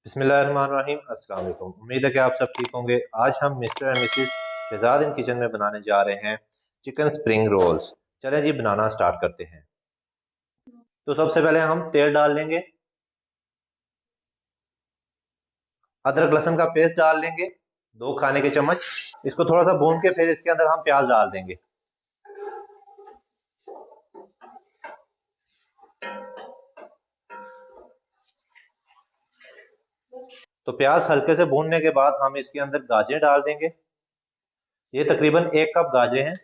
बिस्मिल्लाहिर्रहमानिर्रहीम। अस्सलाम वालेकुम। उम्मीद है कि आप सब ठीक होंगे। आज हम Mr and Mrs Shahzad in kitchen में बनाने जा रहे हैं चिकन स्प्रिंग रोल्स। चलें जी, बनाना स्टार्ट करते हैं। तो सबसे पहले हम तेल डाल लेंगे, अदरक लहसुन का पेस्ट डाल लेंगे 2 खाने के चम्मच। इसको थोड़ा सा भून के फिर इसके अंदर हम प्याज डाल देंगे। तो प्याज हल्के से भूनने के बाद हम इसके अंदर गाजरें डाल देंगे। ये तकरीबन 1 कप गाजरें हैं।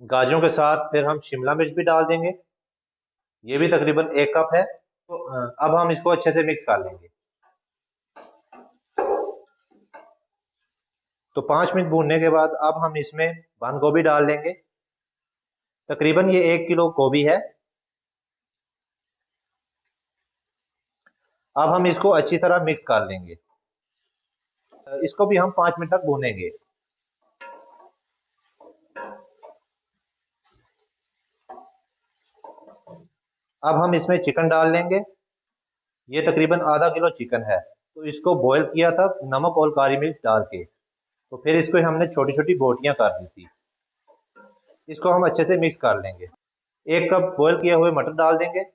गाजरों के साथ फिर हम शिमला मिर्च भी डाल देंगे, ये भी तकरीबन 1 कप है। तो अब हम इसको अच्छे से मिक्स कर लेंगे। तो 5 मिनट भूनने के बाद अब हम इसमें बंद गोभी डाल लेंगे। तकरीबन ये 1 किलो गोभी है। अब हम इसको अच्छी तरह मिक्स कर लेंगे। इसको भी हम 5 मिनट तक भूनेंगे। अब हम इसमें चिकन डाल लेंगे। ये तकरीबन आधा किलो चिकन है। तो इसको बॉईल किया था नमक और काली मिर्च डाल के। तो फिर इसको हमने छोटी छोटी बोटियां कर दी थी। इसको हम अच्छे से मिक्स कर लेंगे। 1 कप बॉईल किए हुए मटर डाल देंगे।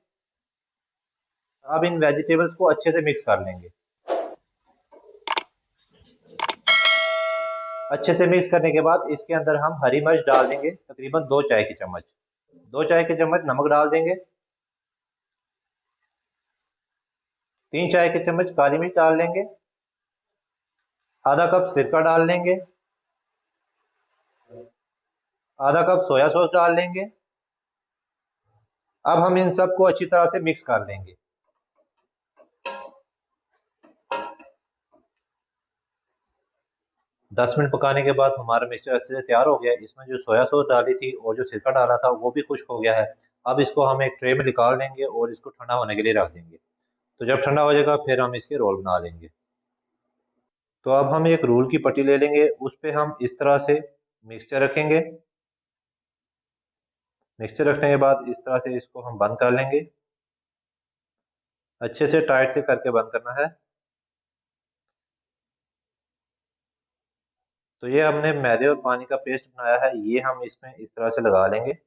अब इन वेजिटेबल्स को अच्छे से मिक्स कर लेंगे। अच्छे से मिक्स करने के बाद इसके अंदर हम हरी मिर्च डाल देंगे, तकरीबन 2 चाय के चम्मच। 2 चाय के चम्मच नमक डाल देंगे। 3 चाय के चम्मच काली मिर्च डाल लेंगे। आधा कप सिरका डाल लेंगे। आधा कप सोया सॉस डाल लेंगे। अब हम इन सबको अच्छी तरह से मिक्स कर लेंगे। दस मिनट पकाने के बाद हमारा मिक्सचर अच्छे से तैयार हो गया है। इसमें जो सोया सॉस डाली थी और जो सिरका डाला था वो भी खुश्क हो गया है। अब इसको हम एक ट्रे में निकाल देंगे और इसको ठंडा होने के लिए रख देंगे। तो जब ठंडा हो जाएगा फिर हम इसके रोल बना लेंगे। तो अब हम एक रूल की पट्टी ले लेंगे, उस पे हम इस तरह से मिक्सचर रखेंगे। मिक्सचर रखने के बाद इस तरह से इसको हम बंद कर लेंगे। अच्छे से टाइट से करके बंद करना है। तो ये हमने मैदे और पानी का पेस्ट बनाया है, ये हम इसमें इस तरह से लगा लेंगे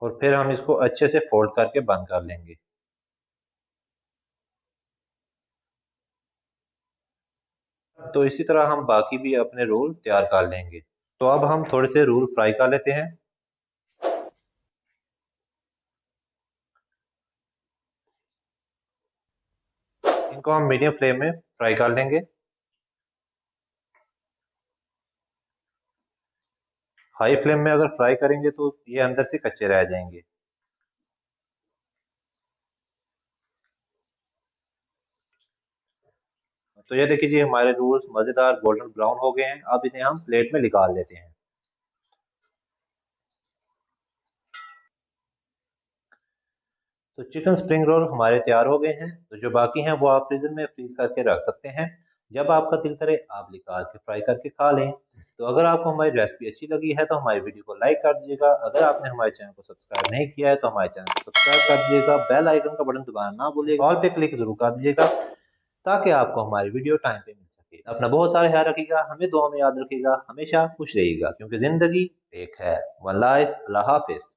और फिर हम इसको अच्छे से फोल्ड करके बंद कर लेंगे। तो इसी तरह हम बाकी भी अपने रोल तैयार कर लेंगे। तो अब हम थोड़े से रोल फ्राई कर लेते हैं। इनको हम मीडियम फ्लेम में फ्राई कर लेंगे। हाई फ्लेम में अगर फ्राई करेंगे तो ये अंदर से कच्चे रह जाएंगे। तो ये देखिए जी, हमारे रोल्स मज़ेदार गोल्डन ब्राउन हो गए हैं। अब इन्हें हम प्लेट में निकाल लेते हैं। तो चिकन स्प्रिंग रोल हमारे तैयार हो गए हैं। तो जो बाकी हैं वो आप फ्रीजर में फ्रीज करके रख सकते हैं। जब आपका दिल करे आप निकाल के फ्राई करके खा लें। तो अगर आपको हमारी रेसिपी अच्छी लगी है तो हमारी वीडियो को लाइक कर दीजिएगा। अगर आपने हमारे चैनल को सब्सक्राइब नहीं किया है तो हमारे चैनल को सब्सक्राइब कर दीजिएगा। बेल आइकन का बटन दबाना ना भूलिएगा। ऑल पे क्लिक जरूर कर दीजिएगा ताकि आपको हमारी वीडियो टाइम पे मिल सके। अपना बहुत सारा ख्याल रखिएगा, हमें दुआ में याद रखिएगा, हमेशा खुश रहिएगा क्योंकि जिंदगी एक है। One life. अल्लाह हाफिज।